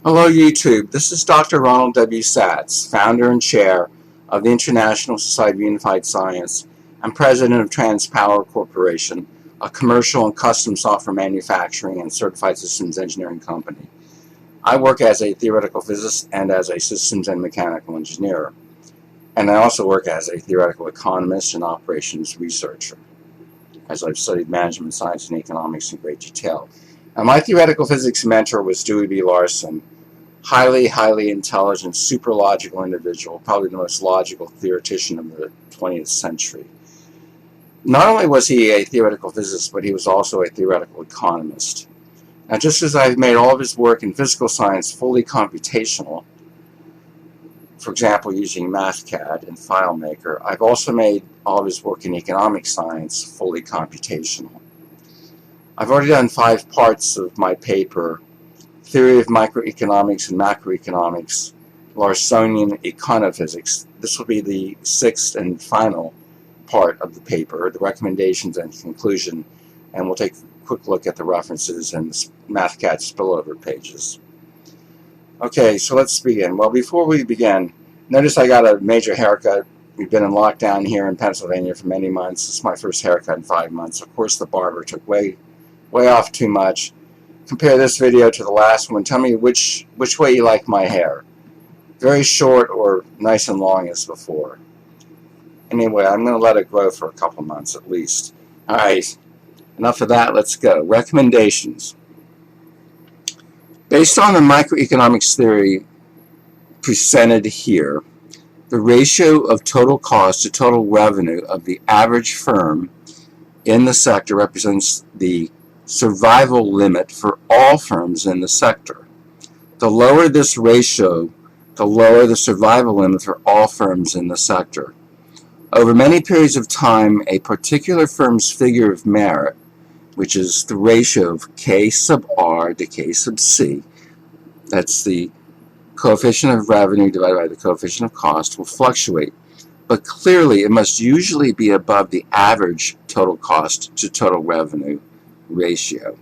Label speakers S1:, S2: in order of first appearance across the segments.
S1: Hello YouTube, this is Dr. Ronald W. Satz, founder and chair of the International Society of Unified Science and president of TransPower Corporation, a commercial and custom software manufacturing and certified systems engineering company. I work as a theoretical physicist and as a systems and mechanical engineer, and I also work as a theoretical economist and operations researcher, as I've studied management science and economics in great detail. Now, my theoretical physics mentor was Dewey B. Larson. Highly intelligent, super logical individual, probably the most logical theoretician of the 20th century. Not only was he a theoretical physicist, but he was also a theoretical economist. Now, just as I've made all of his work in physical science fully computational, for example, using MathCAD and FileMaker, I've also made all of his work in economic science fully computational. I've already done 5 parts of my paper, Theory of Microeconomics and Macroeconomics, Larsonian Econophysics. This will be the 6th and final part of the paper, the recommendations and conclusion, and we'll take a quick look at the references and the MathCAD spillover pages. Okay, so let's begin. Well, before we begin, notice I got a major haircut. We've been in lockdown here in Pennsylvania for many months. This is my first haircut in 5 months. Of course, the barber took way off too much. Compare this video to the last one. Tell me which way you like my hair. Very short or nice and long as before. Anyway, I'm going to let it grow for a couple months at least. Alright, enough of that. Let's go. Recommendations. Based on the microeconomics theory presented here, the ratio of total cost to total revenue of the average firm in the sector represents the survival limit for all firms in the sector. The lower this ratio, the lower the survival limit for all firms in the sector. Over many periods of time, a particular firm's figure of merit, which is the ratio of K sub R to K sub C, that's the coefficient of revenue divided by the coefficient of cost, will fluctuate, but clearly it must usually be above the average total cost to total revenue ratio.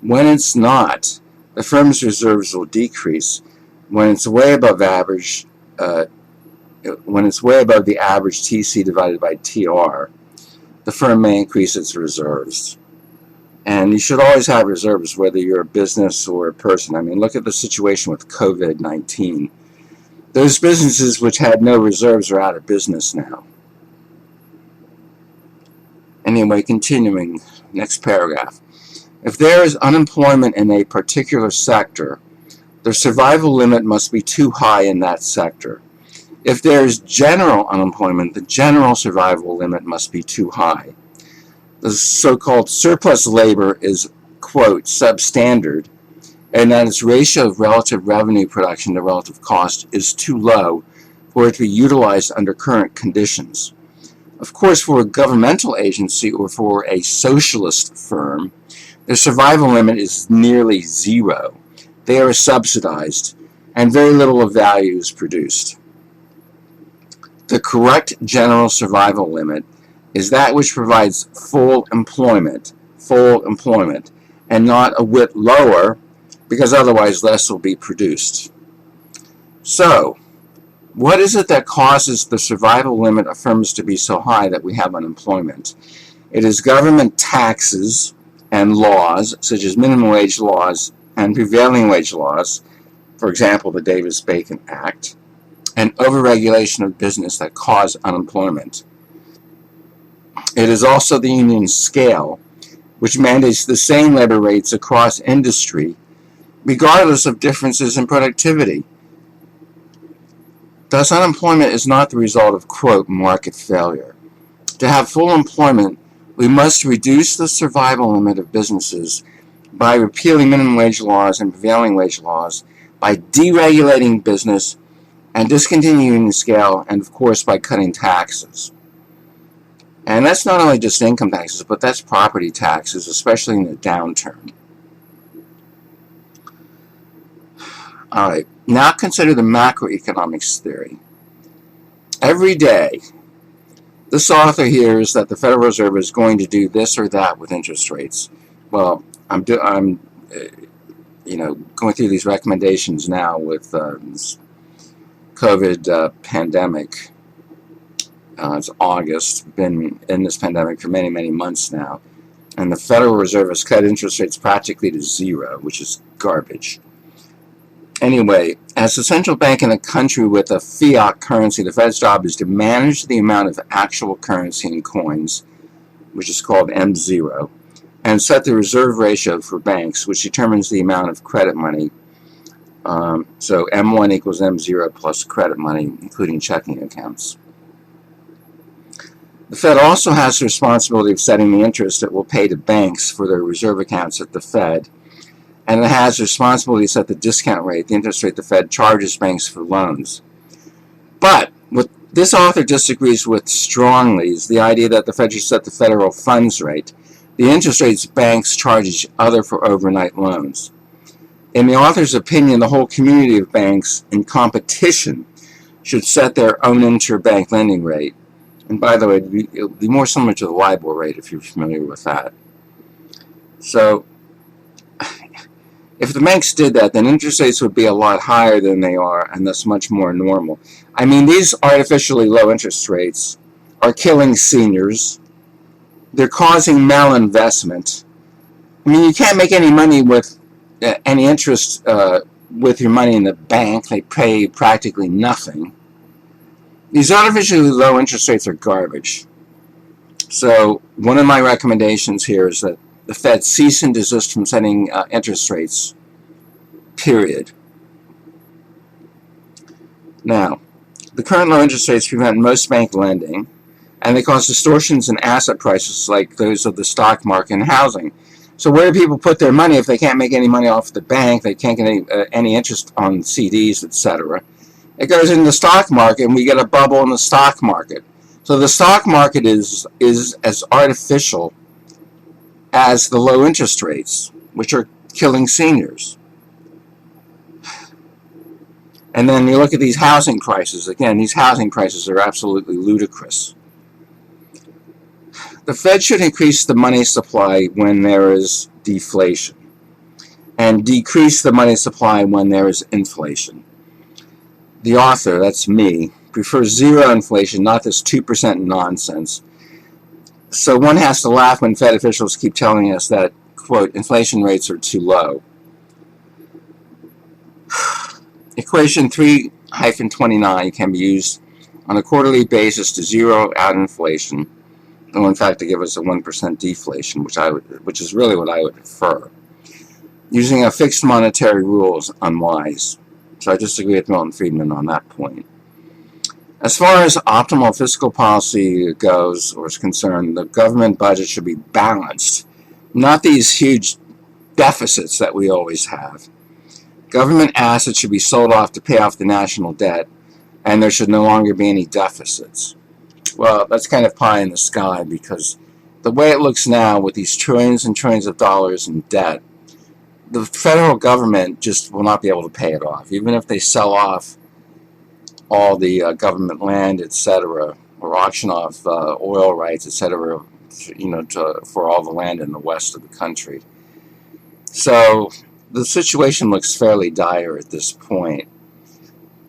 S1: When it's not, the firm's reserves will decrease. When it's way above average, when it's way above the average TC divided by TR, the firm may increase its reserves. And you should always have reserves, whether you're a business or a person. I mean, look at the situation with COVID-19. Those businesses which had no reserves are out of business now. Anyway, continuing, next paragraph. If there is unemployment in a particular sector, the survival limit must be too high in that sector. If there is general unemployment, the general survival limit must be too high. The so-called surplus labor is, quote, substandard, and that its ratio of relative revenue production to relative cost is too low for it to be utilized under current conditions. Of course, for a governmental agency or for a socialist firm, their survival limit is nearly zero. They are subsidized, and very little of value is produced. The correct general survival limit is that which provides full employment, and not a whit lower, because otherwise less will be produced. So, what is it that causes the survival limit of firms to be so high that we have unemployment? It is government taxes and laws, such as minimum wage laws and prevailing wage laws, for example, the Davis-Bacon Act, and overregulation of business that cause unemployment. It is also the union scale, which mandates the same labor rates across industry, regardless of differences in productivity. Thus, unemployment is not the result of, quote, market failure. To have full employment, we must reduce the survival limit of businesses by repealing minimum wage laws and prevailing wage laws, by deregulating business and discontinuing the scale, and of course by cutting taxes. And that's not only just income taxes, but that's property taxes, especially in the downturn. All right, now consider the macroeconomics theory. Every day, this author hears that the Federal Reserve is going to do this or that with interest rates. Well, going through these recommendations now with this COVID pandemic. It's August, been in this pandemic for many, many months now. And the Federal Reserve has cut interest rates practically to zero, which is garbage. Anyway, as the central bank in a country with a fiat currency, the Fed's job is to manage the amount of actual currency in coins, which is called M0, and set the reserve ratio for banks, which determines the amount of credit money. So M1 equals M0 plus credit money, including checking accounts. The Fed also has the responsibility of setting the interest it will pay to banks for their reserve accounts at the Fed, and it has the responsibility to set the discount rate, the interest rate the Fed charges banks for loans. But what this author disagrees with strongly is the idea that the Fed should set the federal funds rate, the interest rates banks charge each other for overnight loans. In the author's opinion, the whole community of banks in competition should set their own interbank lending rate. And by the way, it would be more similar to the LIBOR rate if you're familiar with that. So, if the banks did that, then interest rates would be a lot higher than they are, and thus much more normal. I mean, these artificially low interest rates are killing seniors. They're causing malinvestment. I mean, you can't make any money with any interest with your money in the bank. They pay practically nothing. These artificially low interest rates are garbage. So one of my recommendations here is that the Fed cease and desist from setting interest rates, period. Now, the current low interest rates prevent most bank lending, and they cause distortions in asset prices like those of the stock market and housing. So where do people put their money if they can't make any money off the bank, they can't get any interest on CDs, etc.? It goes into the stock market, and we get a bubble in the stock market. So the stock market is as artificial as the low interest rates, which are killing seniors. And then you look at these housing prices. Again, these housing prices are absolutely ludicrous. The Fed should increase the money supply when there is deflation and decrease the money supply when there is inflation. The author, that's me, prefers zero inflation, not this 2% nonsense. So one has to laugh when Fed officials keep telling us that, quote, inflation rates are too low. Equation 3-29 can be used on a quarterly basis to zero out inflation, though in fact to give us a 1% deflation, which is really what I would prefer. Using a fixed monetary rule is unwise. So I disagree with Milton Friedman on that point. As far as optimal fiscal policy goes or is concerned, the government budget should be balanced, not these huge deficits that we always have. Government assets should be sold off to pay off the national debt, and there should no longer be any deficits. Well, that's kind of pie in the sky, because the way it looks now with these trillions and trillions of dollars in debt, the federal government just will not be able to pay it off, even if they sell off all the government land, etc., or auction off oil rights, etc., for all the land in the west of the country. So the situation looks fairly dire at this point.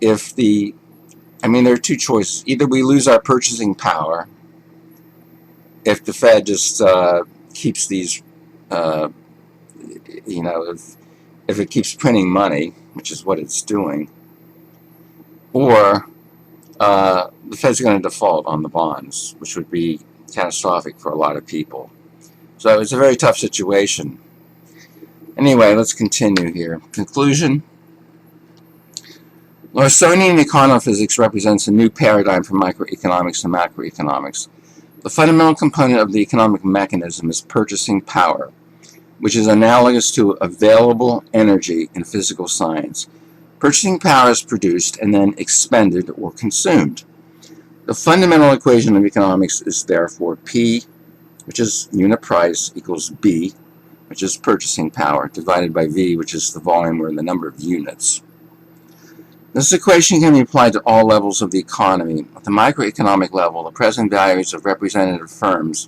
S1: There are two choices. Either we lose our purchasing power if the Fed just keeps these, if it keeps printing money, which is what it's doing, or the Fed's going to default on the bonds, which would be catastrophic for a lot of people. So it's a very tough situation. Anyway, let's continue here. Conclusion. Larsonian Econophysics represents a new paradigm for microeconomics and macroeconomics. The fundamental component of the economic mechanism is purchasing power, which is analogous to available energy in physical science. Purchasing power is produced and then expended or consumed. The fundamental equation of economics is therefore P, which is unit price, equals B, which is purchasing power, divided by V, which is the volume or the number of units. This equation can be applied to all levels of the economy. At the microeconomic level, the present values of representative firms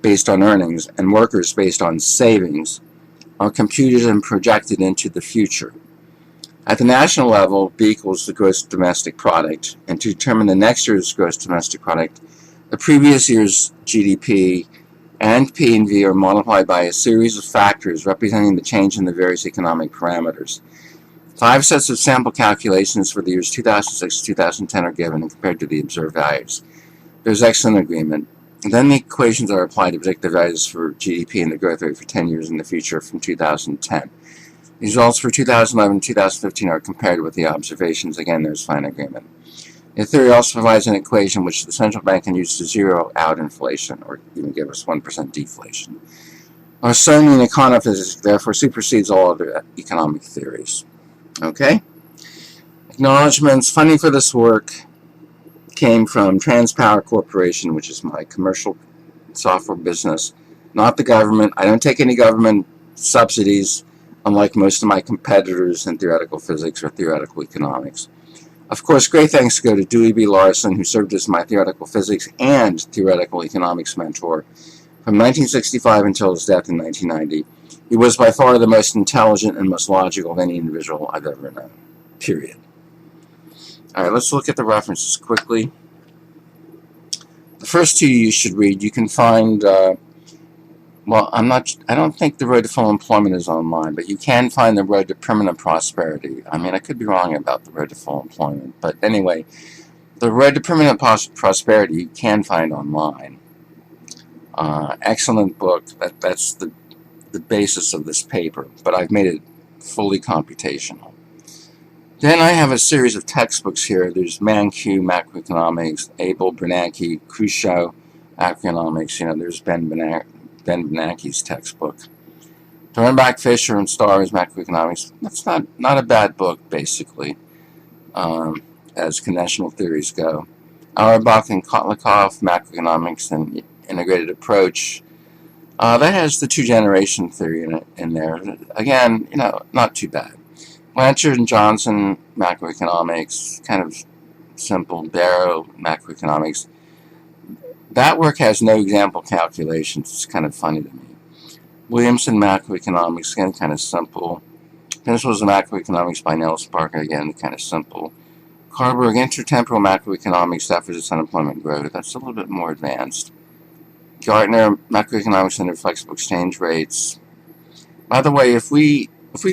S1: based on earnings and workers based on savings are computed and projected into the future. At the national level, B equals the gross domestic product, and to determine the next year's gross domestic product, the previous year's GDP and P and V are multiplied by a series of factors representing the change in the various economic parameters. 5 sets of sample calculations for the years 2006 to 2010 are given and compared to the observed values. There's excellent agreement. And then the equations are applied to predict the values for GDP and the growth rate for 10 years in the future from 2010. The results for 2011 and 2015 are compared with the observations. Again, there's fine agreement. The theory also provides an equation which the central bank can use to zero out inflation, or even give us 1% deflation. Larsonian Econophysics therefore supersedes all other economic theories. Okay? Acknowledgements. Funding for this work came from TransPower Corporation, which is my commercial software business, not the government. I don't take any government subsidies, unlike most of my competitors in theoretical physics or theoretical economics. Of course, great thanks go to Dewey B. Larson, who served as my theoretical physics and theoretical economics mentor from 1965 until his death in 1990. He was by far the most intelligent and most logical of any individual I've ever known. Period. All right, let's look at the references quickly. The first two you should read. You can find, I don't think The Road to Full Employment is online, but you can find The Road to Permanent Prosperity. I mean, I could be wrong about The Road to Full Employment, but anyway, The Road to Permanent Prosperity you can find online. Excellent book. That's the basis of this paper, but I've made it fully computational. Then I have a series of textbooks here. There's Mankiw, Macroeconomics, Abel, Bernanke, Khrushchev, Macroeconomics. There's Ben Bernanke's textbook. Dornbach, Fisher, and Starr's Macroeconomics. That's not a bad book, basically, as conventional theories go. Auerbach and Kotlikoff, Macroeconomics and Integrated Approach. That has the two-generation theory in there. Again, not too bad. Blanchard and Johnson, Macroeconomics, kind of simple. Barrow, Macroeconomics. That work has no example calculations. It's kind of funny to me. Williamson, Macroeconomics, again, kind of simple. Principles of Macroeconomics by Nels Parker, again, kind of simple. Carberg, Intertemporal Macroeconomics, Deficits, Unemployment, Growth. That's a little bit more advanced. Gartner, Macroeconomics under Flexible Exchange Rates. By the way, if we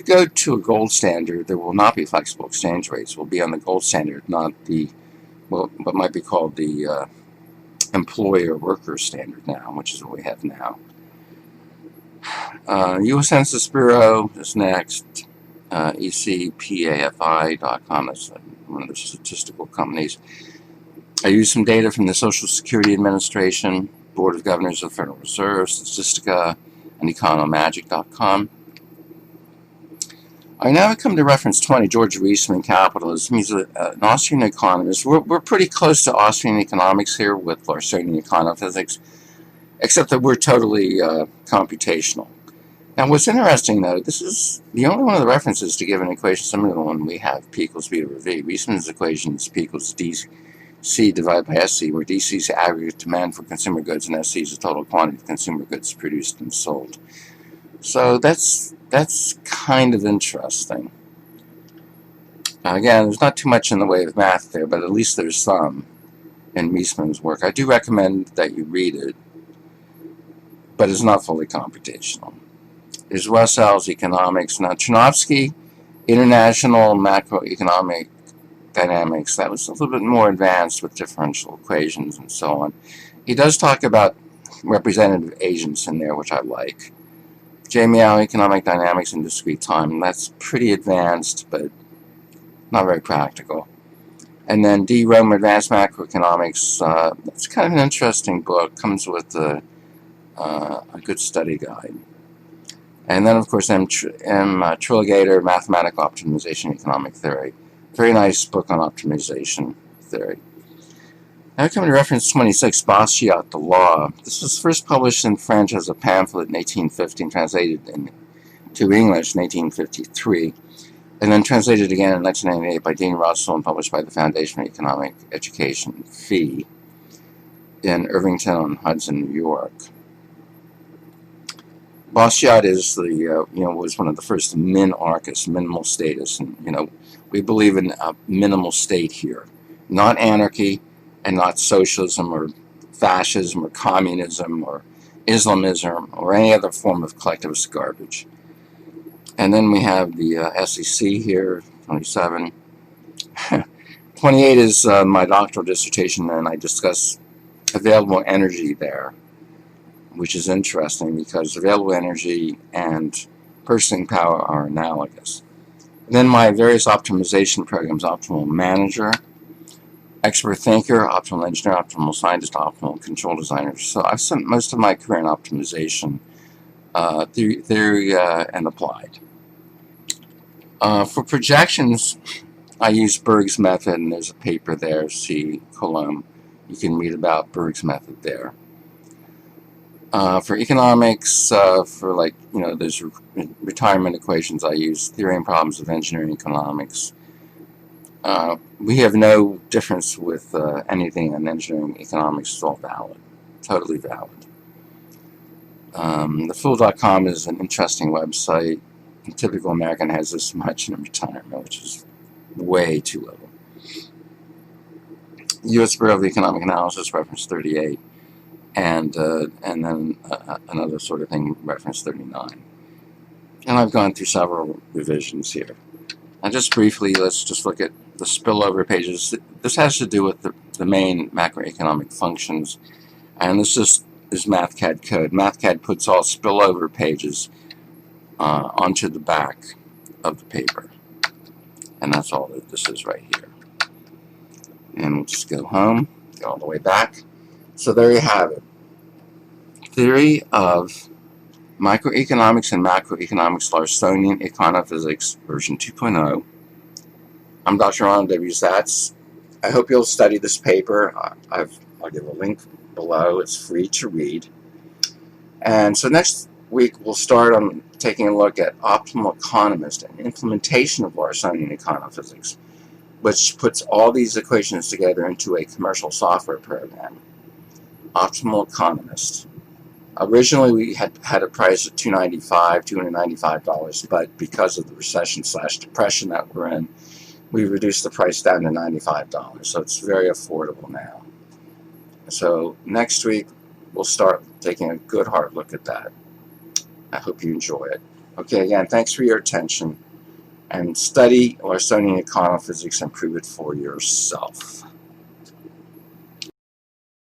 S1: go to a gold standard, there will not be flexible exchange rates. We'll be on the gold standard, not what might be called the employer-worker standard now, which is what we have now. U.S. Census Bureau is next. ECPAFI.com, that's one of the statistical companies. I used some data from the Social Security Administration, Board of Governors of the Federal Reserve, Statistica, and Economagic.com. I now come to reference 20, George Reisman, Capitalism. He's an Austrian economist. We're pretty close to Austrian economics here with Larsonian Econophysics, except that we're totally computational. Now, what's interesting, though, this is the only one of the references to give an equation similar to the one we have, P equals V over V. Reisman's equation is P equals DC divided by SC, where DC is the aggregate demand for consumer goods and SC is the total quantity of consumer goods produced and sold. So that's kind of interesting. Now, again, there's not too much in the way of math there, but at least there's some in Reisman's work. I do recommend that you read it, but it's not fully computational. There's Russell's Economics. Now, Chernovsky, International Macroeconomic Dynamics, that was a little bit more advanced with differential equations and so on. He does talk about representative agents in there, which I like. J. Meow, Economic Dynamics in Discrete Time. That's pretty advanced, but not very practical. And then D. Rome, Advanced Macroeconomics. That's kind of an interesting book. Comes with a good study guide. And then, of course, M. Trillagator, Mathematical Optimization Economic Theory. Very nice book on optimization theory. Now we come to reference 26, Basquiat, The Law. This was first published in French as a pamphlet in 1815, translated into English in 1853, and then translated again in 1998 by Dean Russell and published by the Foundation for Economic Education, FEE, in Irvington on Hudson, New York. Bastiat is was one of the first min-anarchists, minimal statists, and we believe in a minimal state here, not anarchy, and not socialism or fascism or communism or Islamism or any other form of collectivist garbage. And then we have the SEC here, 27. 28 is my doctoral dissertation, and I discuss available energy there, which is interesting because available energy and purchasing power are analogous. Then my various optimization programs: optimal manager, expert thinker, optimal engineer, optimal scientist, optimal control designer. So I've spent most of my career in optimization, theory and applied. For projections, I use Berg's method, and there's a paper there, C. Coulomb. You can read about Berg's method there. For economics, those retirement equations, I use theory and problems of engineering economics. We have no difference with anything in engineering economics. It's all valid, totally valid. Thefool.com is an interesting website. A typical American has this much in retirement, which is way too little. U.S. Bureau of Economic Analysis, reference 38, and then another sort of thing, reference 39. And I've gone through several revisions here. And just briefly, let's just look at the spillover pages. This has to do with the main macroeconomic functions, and this is MathCAD code. MathCAD puts all spillover pages onto the back of the paper, and that's all that this is right here. And we'll just go home, go all the way back. So there you have it. Theory of Microeconomics and Macroeconomics, Larsonian Econophysics, version 2.0. I'm Dr. Ronald W. Zatz. I hope you'll study this paper. I'll give a link below. It's free to read. And so next week we'll start on taking a look at optimal economist and implementation of Larsonian Econophysics, which puts all these equations together into a commercial software program. Optimal economist. Originally, we had a price of $295, but because of the recession/depression that we're in, we reduced the price down to $95. So it's very affordable now. So next week, we'll start taking a good hard look at that. I hope you enjoy it. Okay, again, thanks for your attention, and study Larsonian Econophysics and prove it for yourself.